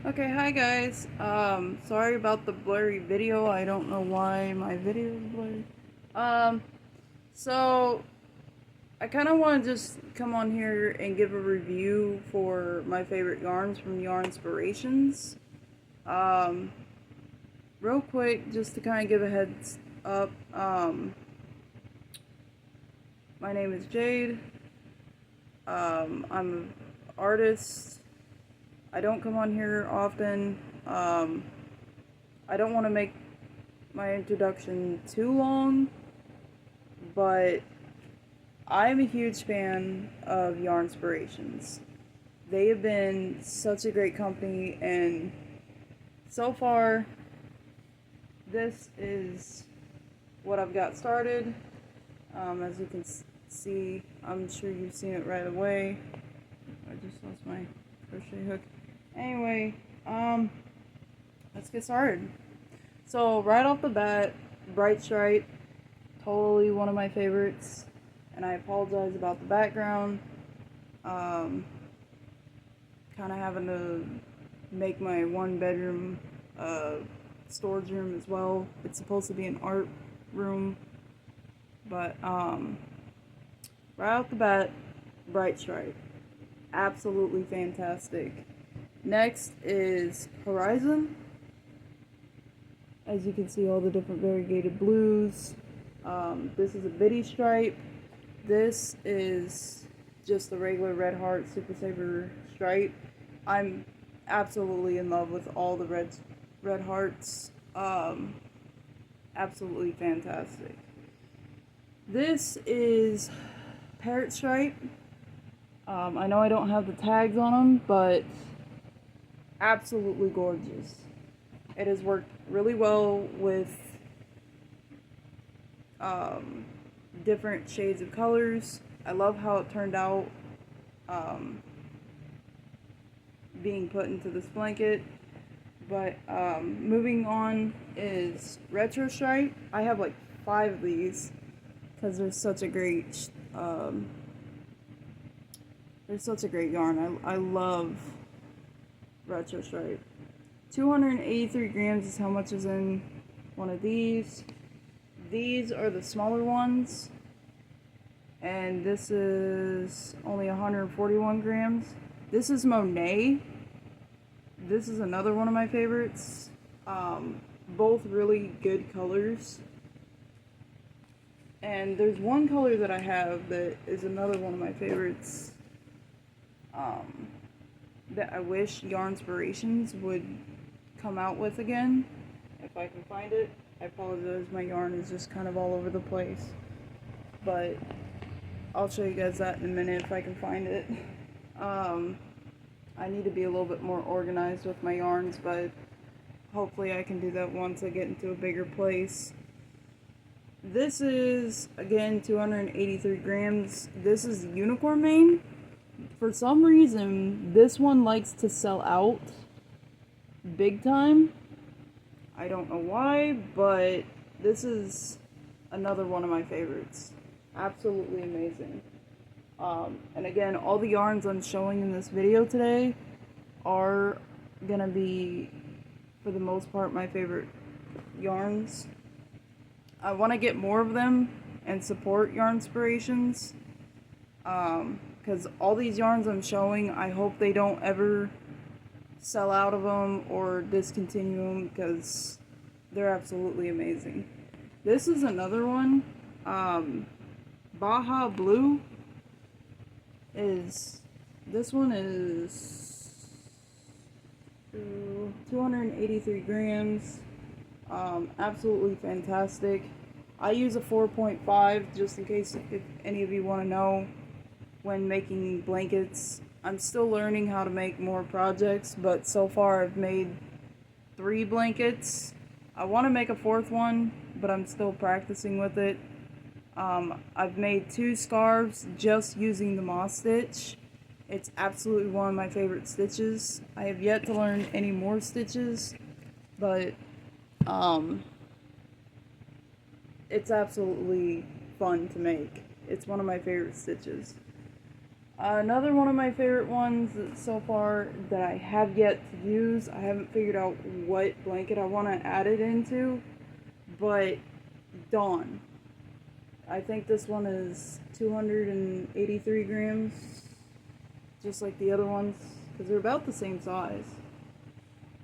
Okay, hi guys. Sorry about the blurry video. I don't know why my video is blurry. Um, so I kind of want to just come on here and give a review for my favorite yarns from Yarnspirations. Um, Real quick, just to kind of give a heads up. My name is Jade. I'm an artist. I don't come on here often. I don't want to make my introduction too long, but I'm a huge fan of Yarnspirations. They have been such a great company, and so far, this is what I've got started. As you can see, I'm sure you've seen it right away. I just lost my crochet hook. Anyway, let's get started. So right off the bat, Bright Stripe, totally one of my favorites, and I apologize about the background. Um, Kind of having to make my one bedroom storage room as well. It's supposed to be an art room, but right off the bat, Bright Stripe, absolutely fantastic. Next is Horizon. As you can see, all the different variegated blues. This is a bitty stripe. This is just the regular Red Heart Super Saver stripe. I'm absolutely in love with all the red hearts. Absolutely fantastic. This is Parrot Stripe. I know I don't have the tags on them, but absolutely gorgeous. It has worked really well with um, different shades of colors. I love how it turned out um, being put into this blanket. But moving on is Retro Stripe. I have like 5 of these because they're such a great yarn. I love Retro Stripe. 283 grams is how much is in one of these. These are the smaller ones, and this is only 141 grams. This is Monet. This is another one of my favorites. Both really good colors. And there's one color that I have that is another one of my favorites. That I wish Yarnspirations would come out with again. If I can find it. I apologize, my yarn is just kind of all over the place. But I'll show you guys that in a minute if I can find it. I need to be a little bit more organized with my yarns, but hopefully I can do that once I get into a bigger place. This is, again, 283 grams. This is Unicorn Mane. For some reason, this one likes to sell out big time. I don't know why, but this is another one of my favorites. Absolutely amazing. And again, all the yarns I'm showing in this video today are gonna be, for the most part, my favorite yarns. I want to get more of them and support Yarnspirations. Because all these yarns I'm showing, I hope they don't ever sell out of them or discontinue them because they're absolutely amazing. This is another one. Baja Blue is, this one is 283 grams. Absolutely fantastic. I use a 4.5 just in case if any of you want to know when making blankets. I'm still learning how to make more projects, but so far I've made 3 blankets. I want to make a 4th one, but I'm still practicing with it. I've made 2 scarves just using the moss stitch. It's absolutely one of my favorite stitches. I have yet to learn any more stitches, but it's absolutely fun to make. It's one of my favorite stitches. Another one of my favorite ones so far that I have yet to use, I haven't figured out what blanket I want to add it into, but Dawn. I think this one is 283 grams, just like the other ones, because they're about the same size.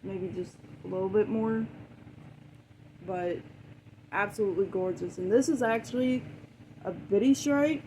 Maybe just a little bit more, but absolutely gorgeous. And this is actually a bitty stripe,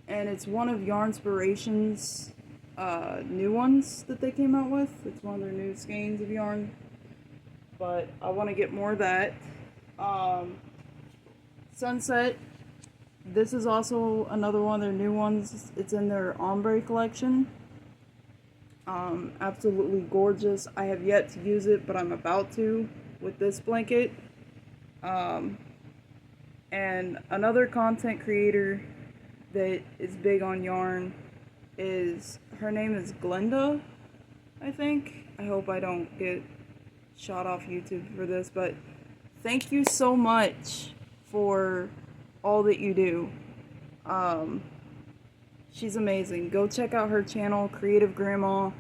and it's one of Yarnspiration's new ones that they came out with. It's one of their new skeins of yarn, but I want to get more of that. Sunset, this is also another one of their new ones. It's in their ombre collection. Absolutely gorgeous. I have yet to use it, but I'm about to with this blanket. And another content creator that is big on yarn is, her name is Glenda, I think. I hope I don't get shot off YouTube for this, but thank you so much for all that you do. She's amazing. Go check out her channel, Creative Grandma.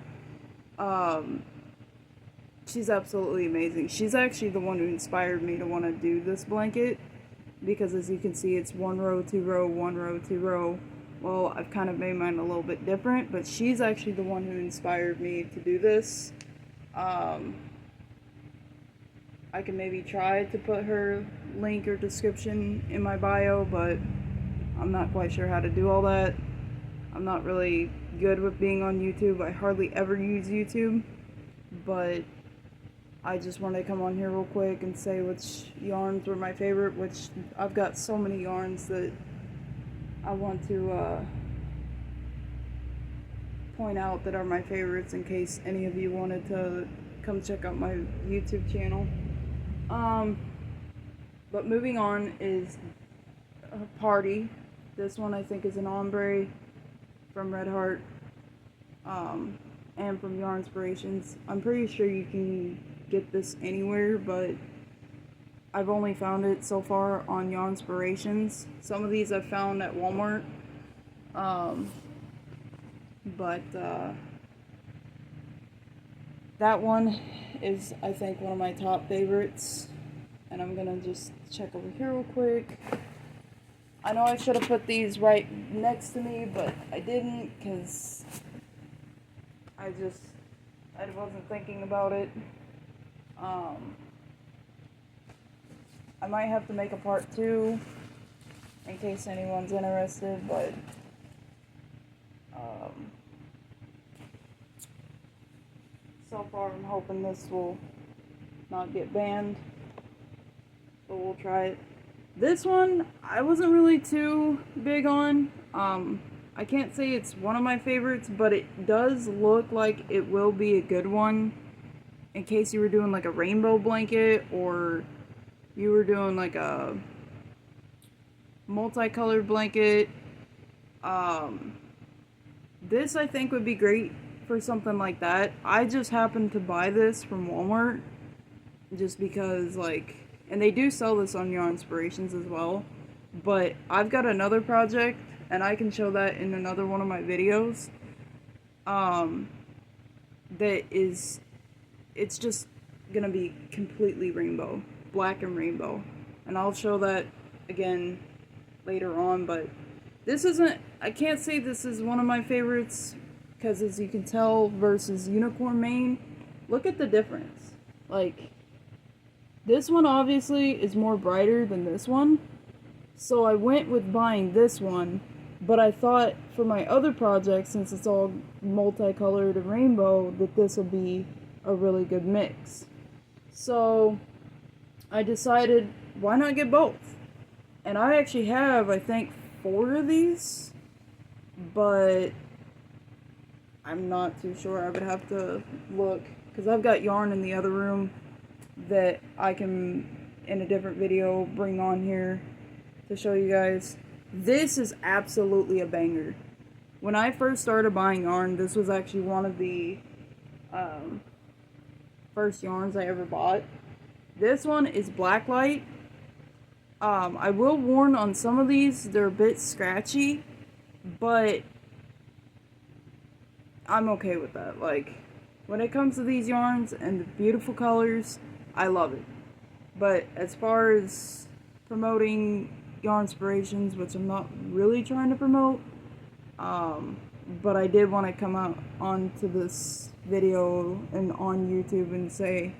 She's absolutely amazing. She's actually the one who inspired me to want to do this blanket, because as you can see, it's 1 row, 2 row, 1 row, 2 row. Well, I've kind of made mine a little bit different, but she's actually the one who inspired me to do this. I can maybe try to put her link or description in my bio, but I'm not quite sure how to do all that. I'm not really good with being on YouTube. I hardly ever use YouTube, but I just wanted to come on here real quick and say which yarns were my favorite, which I've got so many yarns that I want to point out that are my favorites in case any of you wanted to come check out my YouTube channel. But moving on is Party. This one I think is an ombre from Red Heart, and from Yarnspirations. I'm pretty sure you can get this anywhere, but I've only found it so far on Yarnspirations. Some of these I've found at Walmart, but that one is, I think, one of my top favorites. And I'm gonna just check over here real quick. I know I should have put these right next to me, but I didn't, because I wasn't thinking about it. I might have to make a part 2 in case anyone's interested, but so far I'm hoping this will not get banned, but we'll try it. This one I wasn't really too big on. I can't say it's one of my favorites, but it does look like it will be a good one in case you were doing like a rainbow blanket, or you were doing like a multicolored blanket. This I think would be great for something like that. I just happened to buy this from Walmart just because, like, and they do sell this on Yarnspirations as well, but I've got another project and I can show that in another one of my videos. That is, it's just gonna be completely rainbow, black and rainbow, and I'll show that again later on. But this isn't, I can't say this is one of my favorites, because as you can tell versus Unicorn Mane, look at the difference. Like, this one obviously is more brighter than this one, so I went with buying this one, but I thought for my other project, since it's all multicolored and rainbow, that this would be a really good mix. So I decided, why not get both? And I actually have, I think, 4 of these, but I'm not too sure. I would have to look, because I've got yarn in the other room that I can, in a different video, bring on here to show you guys. This is absolutely a banger. When I first started buying yarn, this was actually one of the first yarns I ever bought. This one is Blacklight. I will warn on some of these, they're a bit scratchy, but I'm okay with that. Like, when it comes to these yarns and the beautiful colors, I love it. But as far as promoting Yarnspirations, which I'm not really trying to promote, but I did want to come out onto this video and on YouTube and say,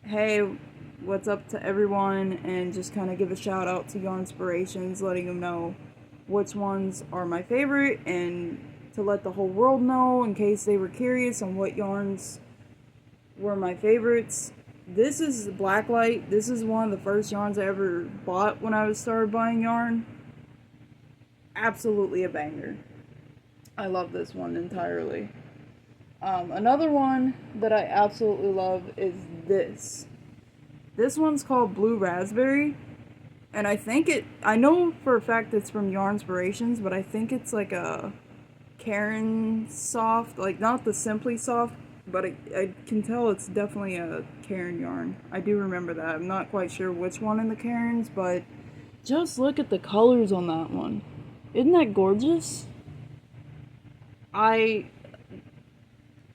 hey, what's up to everyone, and just kind of give a shout out to Yarnspirations, letting them know which ones are my favorite, and to let the whole world know in case they were curious on what yarns were my favorites. This is Blacklight. This is one of the first yarns I ever bought when I started buying yarn. Absolutely a banger. I love this one entirely. Another one that I absolutely love is this. This one's called Blue Raspberry. And I know for a fact it's from Yarnspirations, but I think it's like a Caron soft, like not the Simply Soft, but I can tell it's definitely a Caron yarn. I do remember that. I'm not quite sure which one in the Carons, but just look at the colors on that one. Isn't that gorgeous?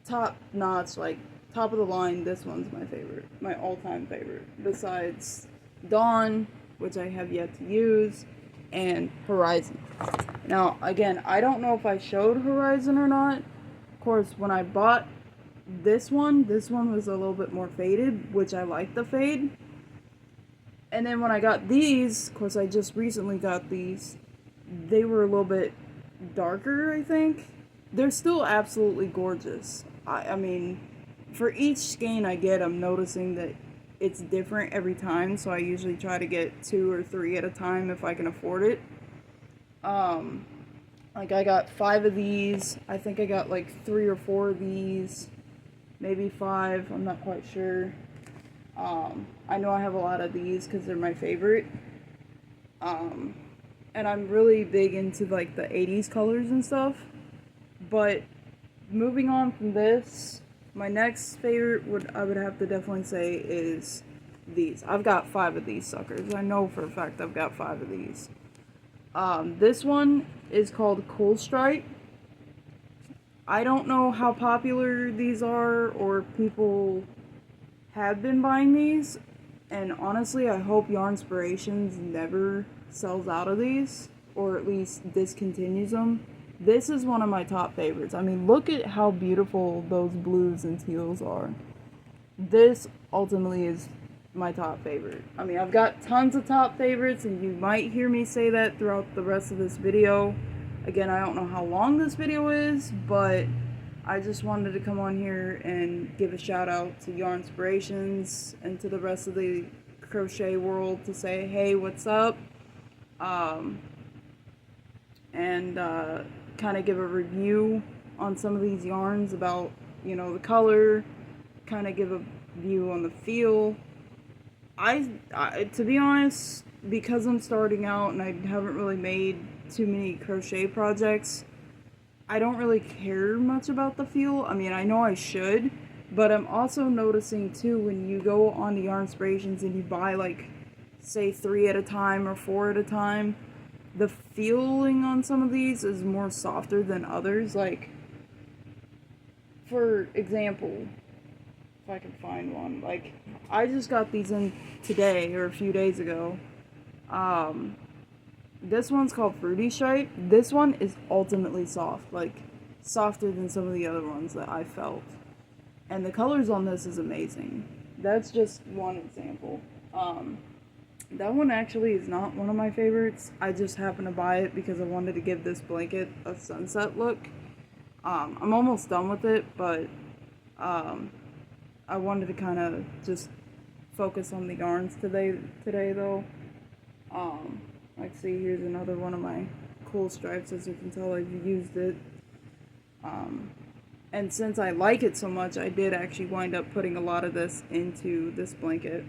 Top notch, like top of the line, this one's my favorite. My all-time favorite. Besides Dawn, which I have yet to use, and Horizon. Now, again, I don't know if I showed Horizon or not. Of course, when I bought this one was a little bit more faded, which I like the fade. And then when I got these, of course I just recently got these, they were a little bit darker, I think. They're still absolutely gorgeous. I mean, for each skein I get, I'm noticing that it's different every time, so I usually try to get 2 or 3 at a time if I can afford it. Like I got 5 of these. I think I got like 3 or 4 of these. Maybe 5, I'm not quite sure. I know I have a lot of these because they're my favorite. And I'm really big into like the 80s colors and stuff. But moving on from this, my next favorite I would have to definitely say is these. I've got 5 of these suckers. I know for a fact I've got 5 of these. This one is called Cool Stripe. I don't know how popular these are or people have been buying these, and honestly I hope Yarnspirations never sells out of these, or at least discontinues them. This is one of my top favorites. I mean, look at how beautiful those blues and teals are. This ultimately is my top favorite. I mean, I've got tons of top favorites, and you might hear me say that throughout the rest of this video. Again, I don't know how long this video is, but I just wanted to come on here and give a shout out to Yarnspirations and to the rest of the crochet world to say, hey, what's up? And kind of give a review on some of these yarns about, you know, the color, kind of give a view on the feel. To be honest, because I'm starting out and I haven't really made too many crochet projects, I don't really care much about the feel. I mean, I know I should, but I'm also noticing too, when you go on the Yarnspirations and you buy like, say 3 at a time or 4 at a time, the feeling on some of these is more softer than others. Like, for example, if I can find one, like, I just got these in today or a few days ago. This one's called Fruity Stripe. This one is ultimately soft, like softer than some of the other ones that I felt. And the colors on this is amazing. That's just one example. That one actually is not one of my favorites. I just happened to buy it because I wanted to give this blanket a sunset look. I'm almost done with it, but I wanted to kind of just focus on the yarns today though. Like, see, here's another one of my Cool Stripes. As you can tell, I've used it. And since I like it so much, I did actually wind up putting a lot of this into this blanket.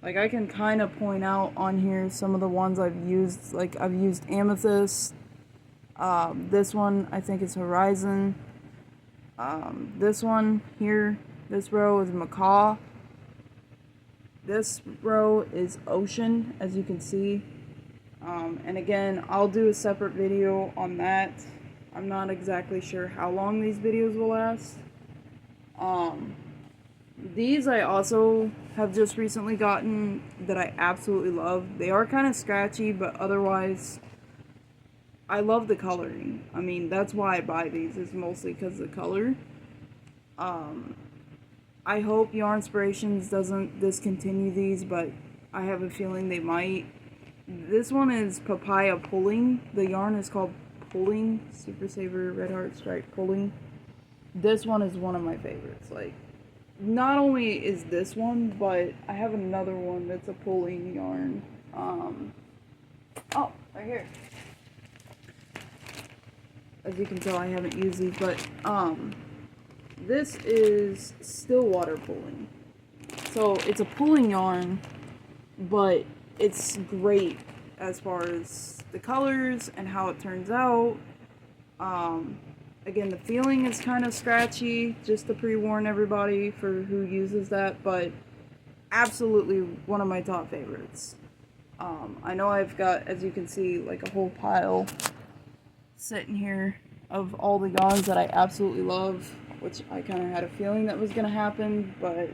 Like, I can kind of point out on here some of the ones I've used. Like, I've used Amethyst. This one, I think, is Horizon. This one here, this row is Macaw. This row is Ocean, as you can see. And again, I'll do a separate video on that. I'm not exactly sure how long these videos will last. These I also have just recently gotten that I absolutely love. They are kind of scratchy, but otherwise, I love the coloring. I mean, that's why I buy these, is mostly because of the color. I hope Yarnspirations doesn't discontinue these, but I have a feeling they might. This one is Papaya Pulling. The yarn is called Pulling. Super Saver Red Heart Stripe Pulling. This one is one of my favorites. Like, not only is this one, but I have another one that's a pulling yarn. Oh, right here. As you can tell, I haven't used these, but this is Stillwater Pulling. So it's a pulling yarn, but it's great as far as the colors and how it turns out. Again, the feeling is kind of scratchy, just to pre-warn everybody for who uses that, but absolutely one of my top favorites. I know I've got, as you can see, like a whole pile sitting here of all the yarns that I absolutely love, which I kind of had a feeling that was going to happen, but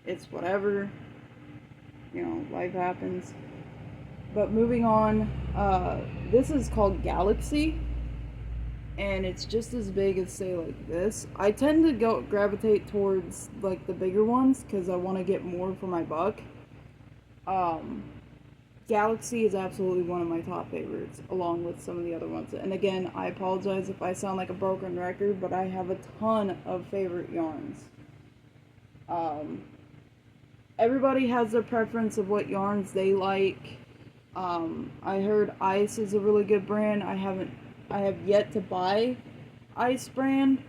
it's whatever. You know, life happens. But moving on, this is called Galaxy, and it's just as big as, say, like this. I tend to gravitate towards like the bigger ones because I want to get more for my buck. Galaxy is absolutely one of my top favorites, along with some of the other ones. And again, I apologize if I sound like a broken record, but I have a ton of favorite yarns. Everybody has their preference of what yarns they like. I heard Ice is a really good brand. I have yet to buy Ice brand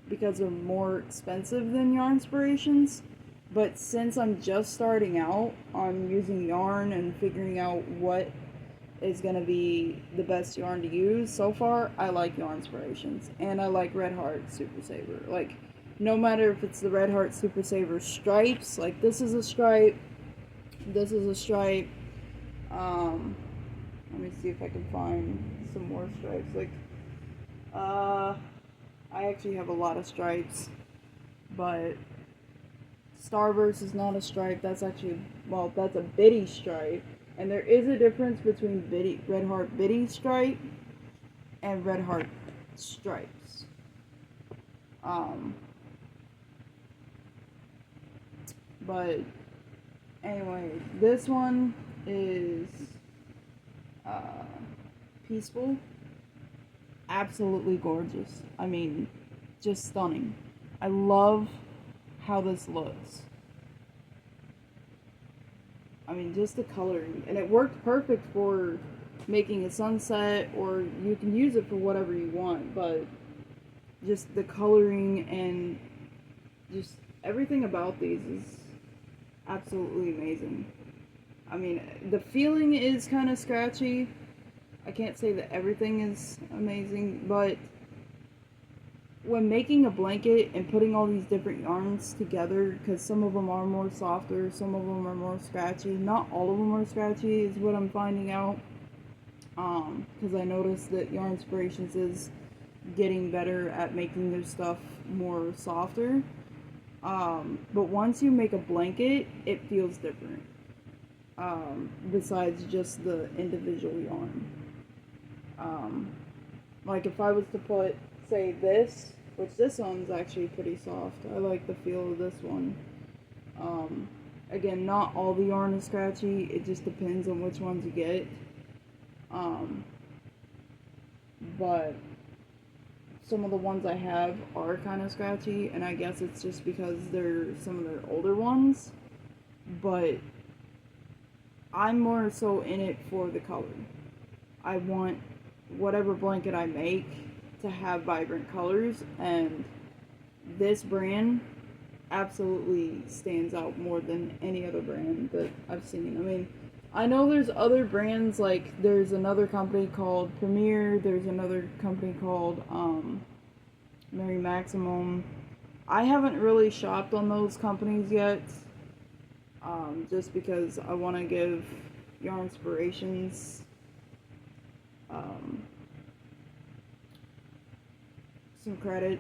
because they're more expensive than Yarnspirations. But since I'm just starting out on using yarn and figuring out what is going to be the best yarn to use, so far I like Yarnspirations. And I like Red Heart Super Saver. Like, no matter if it's the Red Heart Super Saver stripes, like this is a stripe, this is a stripe. Let me see if I can find some more stripes. Like, I actually have a lot of stripes, but Starburst is not a stripe. That's actually, well, that's a bitty stripe. And there is a difference between Red Heart bitty stripe and Red Heart stripes. But anyway, this one is Peaceful. Absolutely gorgeous. I mean, just stunning. I love how this looks. I mean, just the coloring. And it worked perfect for making a sunset, or you can use it for whatever you want, but just the coloring and just everything about these is absolutely amazing. I mean, the feeling is kind of scratchy. I can't say that everything is amazing, but when making a blanket and putting all these different yarns together, because some of them are more softer, some of them are more scratchy, not all of them are scratchy is what I'm finding out, because I noticed that Yarnspirations is getting better at making their stuff more softer, but once you make a blanket, it feels different, besides just the individual yarn. Like if I was to put, say, this, which this one's actually pretty soft. I like the feel of this one. Again, not all the yarn is scratchy. It just depends on which ones you get. But some of the ones I have are kind of scratchy, and I guess it's just because they're some of their older ones. But I'm more so in it for the color. I want whatever blanket I make to have vibrant colors, and this brand absolutely stands out more than any other brand that I've seen. I mean, I know there's other brands, like there's another company called Premier, there's another company called Mary Maximum. I haven't really shopped on those companies yet, just because I want to give Yarnspirations some credit.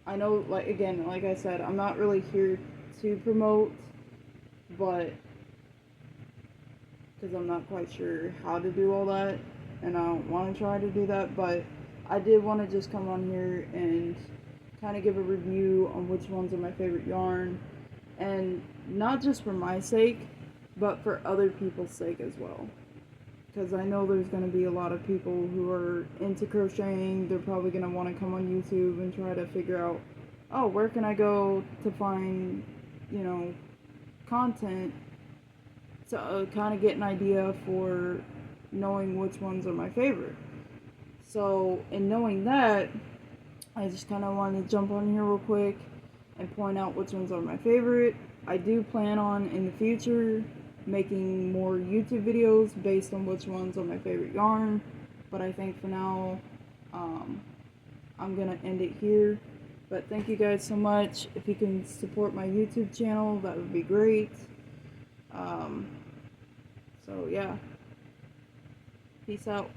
I know, like, again, like I said, I'm not really here to promote, but because I'm not quite sure how to do all that, and I don't want to try to do that, but I did want to just come on here and kind of give a review on which ones are my favorite yarn, and not just for my sake, but for other people's sake as well. Because I know there's going to be a lot of people who are into crocheting. They're probably going to want to come on YouTube and try to figure out, oh, where can I go to find, content to kind of get an idea for knowing which ones are my favorite. So, in knowing that, I just kind of wanted to jump on here real quick and point out which ones are my favorite. I do plan on, in the future, making more YouTube videos based on which ones are my favorite yarn, but I think for now, I'm gonna end it here. But thank you guys so much. If you can support my YouTube channel, that would be great. So yeah, peace out.